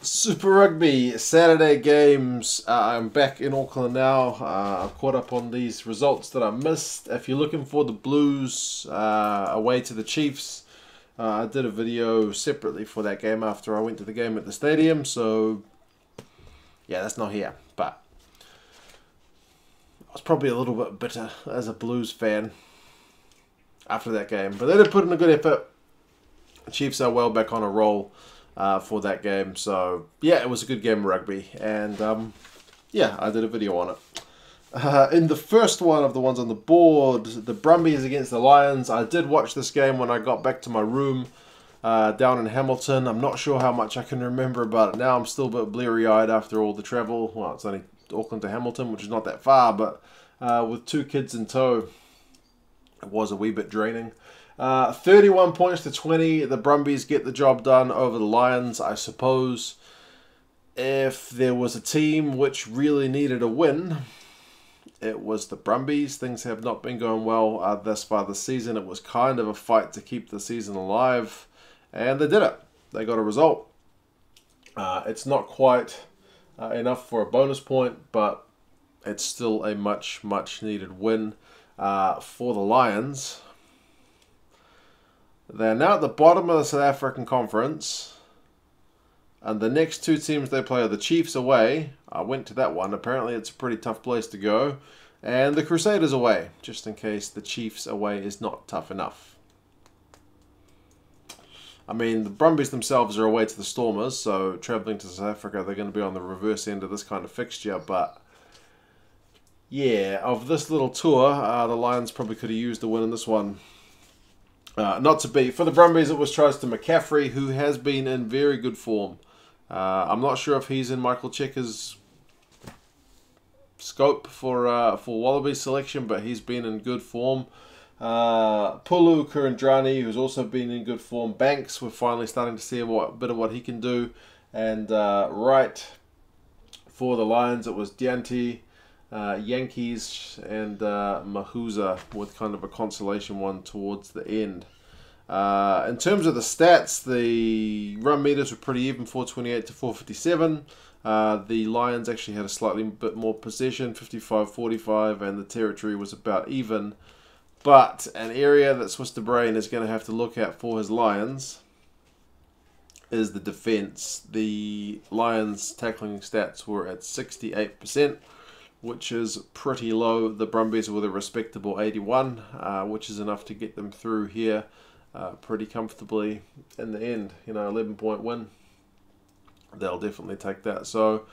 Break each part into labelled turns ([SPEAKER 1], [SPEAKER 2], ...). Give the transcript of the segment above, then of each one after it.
[SPEAKER 1] Super Rugby Saturday games. I'm back in Auckland now. I've caught up on these results that I missed. If you're looking for the Blues away to the Chiefs, I did a video separately for that game after I went to the game at the stadium. So, yeah, that's not here. But I was probably a little bit bitter as a Blues fan after that game. But they did put in a good effort. The Chiefs are well back on a roll for that game. So, yeah, it was a good game of rugby. And, yeah, I did a video on it. In the first one of the ones on the board, the Brumbies against the Lions, I did watch this game when I got back to my room down in Hamilton. I'm not sure how much I can remember about it now. I'm still a bit bleary-eyed after all the travel. Well, it's only Auckland to Hamilton, which is not that far, but with two kids in tow, it was a wee bit draining. 31 points to 20. The Brumbies get the job done over the Lions. I suppose if there was a team which really needed a win, it was the Brumbies. Things have not been going well thus far this season. It was kind of a fight to keep the season alive, and they did it. They got a result. It's not quite enough for a bonus point, but it's still a much needed win for the Lions. They're now at the bottom of the South African Conference, and the next two teams they play are the Chiefs away. I went to that one. Apparently it's a pretty tough place to go. And the Crusaders away, just in case the Chiefs away is not tough enough. I mean, the Brumbies themselves are away to the Stormers, so travelling to South Africa, they're going to be on the reverse end of this kind of fixture. But, yeah, of this little tour, the Lions probably could have used the win in this one. Not to be. For the Brumbies, it was Tristan McCaffrey, who has been in very good form. I'm not sure if he's in Michael Checker's scope for Wallabies selection, but he's been in good form. Pulu Kurandrani, who's also been in good form. Banks, we're finally starting to see a bit of what he can do. And right for the Lions, it was Dianti, Yankees, and Mahuza with kind of a consolation one towards the end. In terms of the stats, the run meters were pretty even, 428 to 457. The Lions actually had a slightly bit more possession, 55-45, and the territory was about even. But an area that Swister Brain is going to have to look at for his Lions is the defense. The Lions' tackling stats were at 68%, which is pretty low. The Brumbies with a respectable 81, which is enough to get them through here pretty comfortably in the end. 11-point win. They'll definitely take that. So,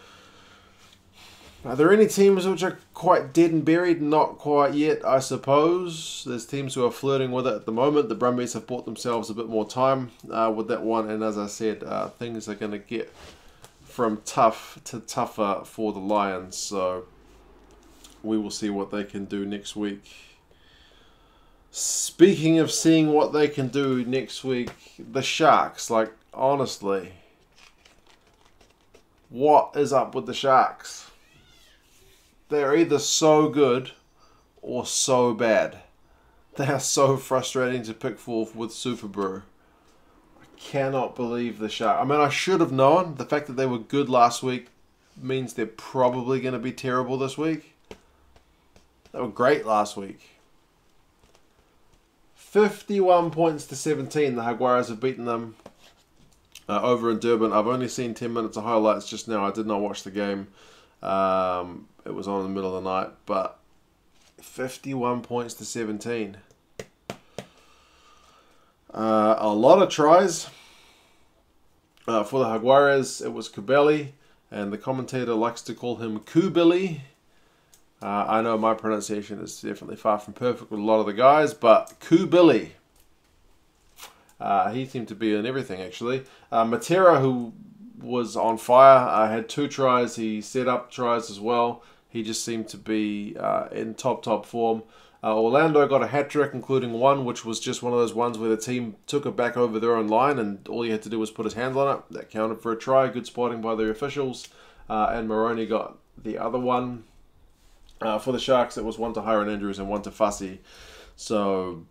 [SPEAKER 1] are there any teams which are quite dead and buried? Not quite yet, I suppose. There's teams who are flirting with it at the moment. The Brumbies have bought themselves a bit more time with that one. And as I said, things are going to get from tough to tougher for the Lions. So, we will see what they can do next week. Speaking of seeing what they can do next week, the Sharks, honestly, what is up with the Sharks? They're either so good or so bad. They are so frustrating to pick forth with Super Brew. I cannot believe the Sharks. I mean, I should have known. The fact that they were good last week means they're probably going to be terrible this week. They were great last week. 51 points to 17. The Jaguares have beaten them over in Durban. I've only seen 10 minutes of highlights just now. I did not watch the game. It was on in the middle of the night. But 51 points to 17. A lot of tries. For the Jaguares, it was Kubeli. And the commentator likes to call him Kubili. I know my pronunciation is definitely far from perfect with a lot of the guys, but Kubili. He seemed to be in everything, actually. Matera, who was on fire, had 2 tries. He set up tries as well. He just seemed to be in top form. Orlando got a hat-trick, including one, which was just one of those ones where the team took it back over their own line, and all he had to do was put his hands on it. That counted for a try. Good spotting by the officials. And Moroni got the other one. For the Sharks, it was one to Hiron Andrews and one to Fussy. So,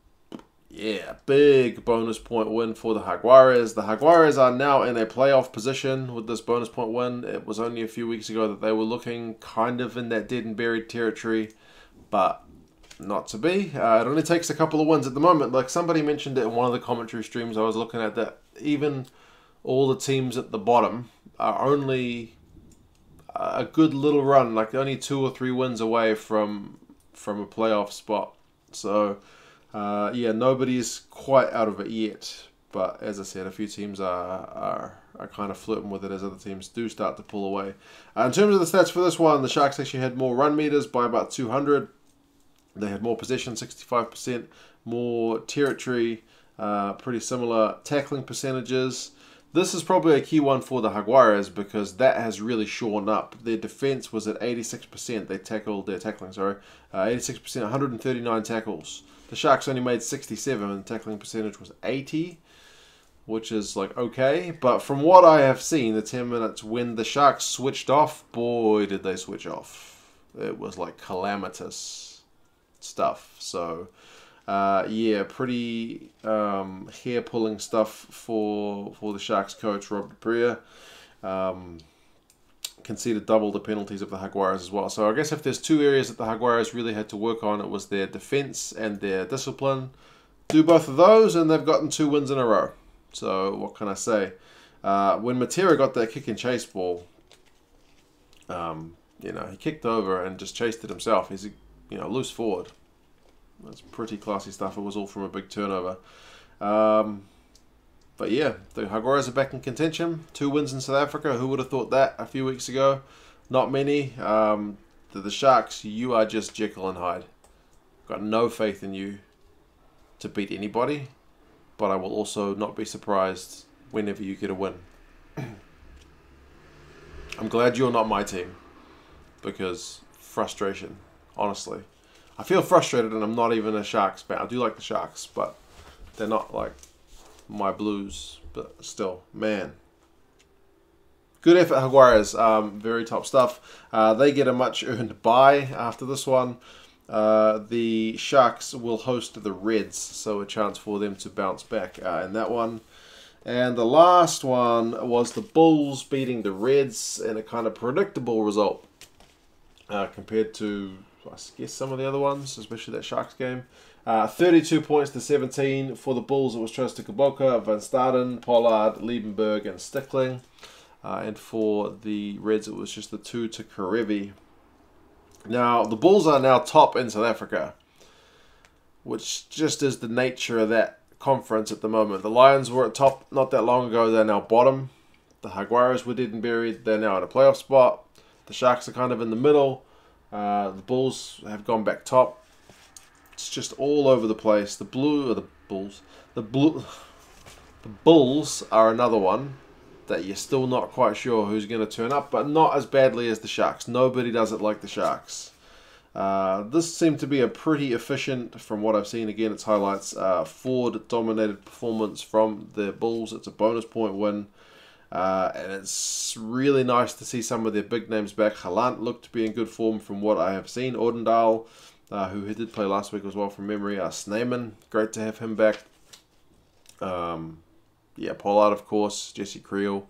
[SPEAKER 1] Yeah, big bonus point win for the Jaguares. The Jaguares are now in a playoff position with this bonus point win. It was only a few weeks ago that they were looking kind of in that dead and buried territory, but not to be. It only takes a couple of wins at the moment. Like somebody mentioned it in one of the commentary streams I was looking at, that even all the teams at the bottom are only a good little run, like only 2 or 3 wins away from a playoff spot. So yeah, nobody's quite out of it yet. But as I said, a few teams are kind of flirting with it as other teams do start to pull away. In terms of the stats for this one, the Sharks actually had more run meters by about 200. They had more possession, 65%, more territory, pretty similar tackling percentages. This is probably a key one for the Jaguares because that has really shorn up. Their defense was at 86%. They tackled their tackling, sorry, 86%, 139 tackles. The Sharks only made 67, and the tackling percentage was 80, which is like okay. But from what I have seen, the 10 minutes when the Sharks switched off, boy, did they switch off. It was like calamitous stuff. So yeah, pretty hair-pulling stuff for the Sharks coach, Rob Dupria. Conceded double the penalties of the Jaguares as well. So I guess if there's 2 areas that the Jaguares really had to work on, it was their defense and their discipline. Do both of those, and they've gotten 2 wins in a row. So what can I say? When Matera got that kick and chase ball, you know, he kicked over and just chased it himself. He's a loose forward. That's pretty classy stuff. It was all from a big turnover. But yeah, the Jaguares are back in contention. 2 wins in South Africa. Who would have thought that a few weeks ago? Not many. The Sharks, you are just Jekyll and Hyde. Got no faith in you to beat anybody. But I will also not be surprised whenever you get a win. I'm glad you're not my team. Because frustration, honestly. I feel frustrated and I'm not even a Sharks fan. I do like the Sharks, but they're not like my Blues. But still, man. Good effort, Jaguares. Very top stuff. They get a much earned bye after this one. The Sharks will host the Reds, so a chance for them to bounce back in that one. And the last one was the Bulls beating the Reds in a kind of predictable result compared to, I guess, some of the other ones, especially that Sharks game. 32 points to 17 for the Bulls. It was Trista Kuboka, Van Staden, Pollard, Liebenberg, and Stickling. And for the Reds, it was just the 2 to Karevi. Now, the Bulls are now top in South Africa, which just is the nature of that conference at the moment. The Lions were at top not that long ago. They're now bottom. The Jaguares were dead and buried. They're now in a playoff spot. The Sharks are kind of in the middle. The Bulls have gone back top. It's just all over the place. The Bulls are another one that you're still not quite sure who's going to turn up, but not as badly as the Sharks. Nobody does it like the Sharks. This seemed to be a pretty efficient, from what I've seen, again, its highlights, forward-dominated performance from the Bulls. It's a bonus point win. And it's really nice to see some of their big names back. Haaland looked to be in good form from what I have seen. Ordendal, who did play last week as well from memory. Sneeman, great to have him back. Yeah, Pollard, of course. Jesse Creel.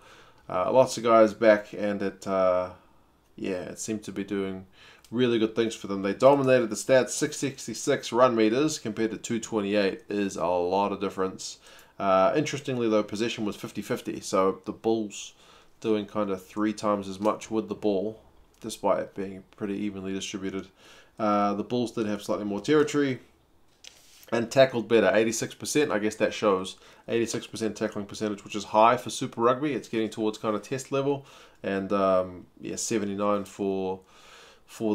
[SPEAKER 1] Lots of guys back, and it seemed to be doing really good things for them. They dominated the stats. 666 run meters compared to 228 is a lot of difference. Interestingly, though, possession was 50-50, so the Bulls doing kind of 3 times as much with the ball, despite it being pretty evenly distributed. The Bulls did have slightly more territory and tackled better, 86%. I guess that shows 86% tackling percentage, which is high for Super Rugby. It's getting towards kind of test level, and 79 for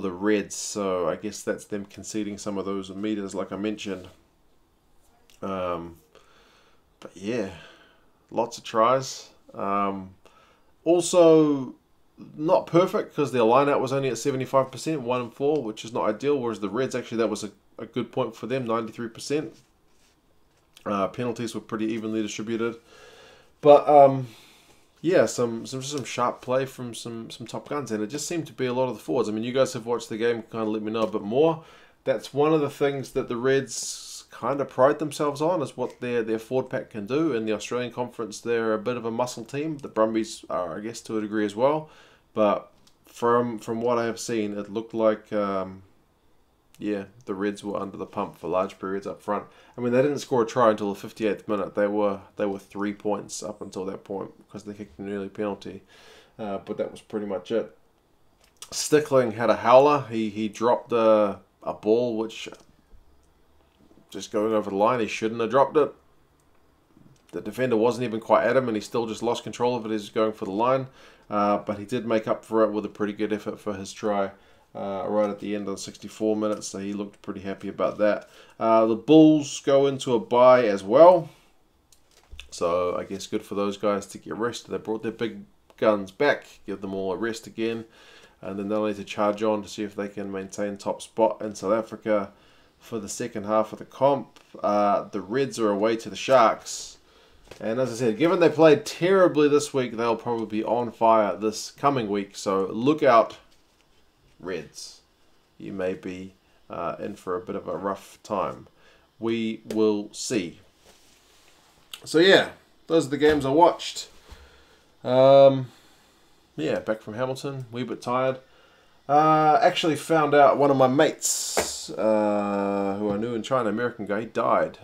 [SPEAKER 1] the Reds. So I guess that's them conceding some of those meters, like I mentioned. But yeah, lots of tries. Also, not perfect because their line-out was only at 75%, 1 and 4, which is not ideal. Whereas the Reds, actually, that was a good point for them, 93%. Penalties were pretty evenly distributed. But yeah, some sharp play from some top guns, and it just seemed to be a lot of the forwards. I mean, you guys have watched the game, kind of let me know a bit more. That's one of the things that the Reds kind of pride themselves on is what their forward pack can do. In the Australian Conference, they're a bit of a muscle team. The Brumbies are, I guess, to a degree as well. But from what I have seen, it looked like, yeah, the Reds were under the pump for large periods up front. I mean, they didn't score a try until the 58th minute. They were 3 points up until that point because they kicked an early penalty. But that was pretty much it. Stickling had a howler. He dropped a ball which, just going over the line, he shouldn't have dropped it. The defender wasn't even quite at him, and he still just lost control of it as he's going for the line. But he did make up for it with a pretty good effort for his try right at the end of 64 minutes, so he looked pretty happy about that. The Bulls go into a bye as well, so I guess good for those guys to get rested. They brought their big guns back, give them all a rest again, and then they'll need to charge on to see if they can maintain top spot in South Africa for the second half of the comp. The Reds are away to the Sharks, and as I said, given they played terribly this week, they'll probably be on fire this coming week, so look out, Reds. You may be in for a bit of a rough time. We will see. So yeah, those are the games I watched. Yeah, back from Hamilton, wee bit tired. Actually found out one of my mates, who I knew in China, American guy, he died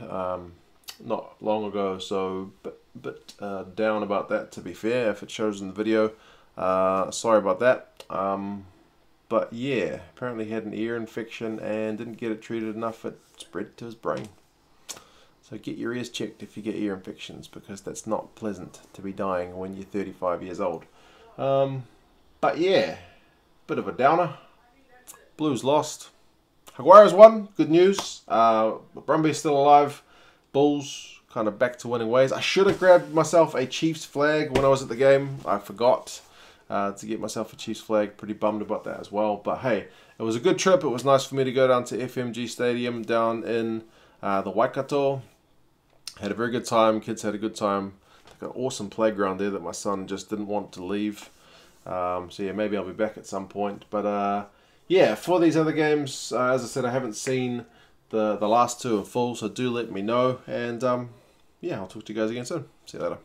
[SPEAKER 1] not long ago, so bit down about that, to be fair, if it shows in the video. Sorry about that. But yeah, apparently he had an ear infection and didn't get it treated enough. It spread to his brain. So get your ears checked if you get ear infections, because that's not pleasant to be dying when you're 35 years old. But yeah, bit of a downer. Blues lost. Jaguares won. Good news. Brumbies still alive. Bulls kind of back to winning ways. I should have grabbed myself a Chiefs flag when I was at the game. I forgot to get myself a Chiefs flag. Pretty bummed about that as well. But hey, it was a good trip. It was nice for me to go down to FMG Stadium down in the Waikato. Had a very good time. Kids had a good time. They've got an awesome playground there that my son just didn't want to leave. So yeah, maybe I'll be back at some point. But yeah, for these other games, as I said, I haven't seen the last two in full, so do let me know. And yeah, I'll talk to you guys again soon. See you later.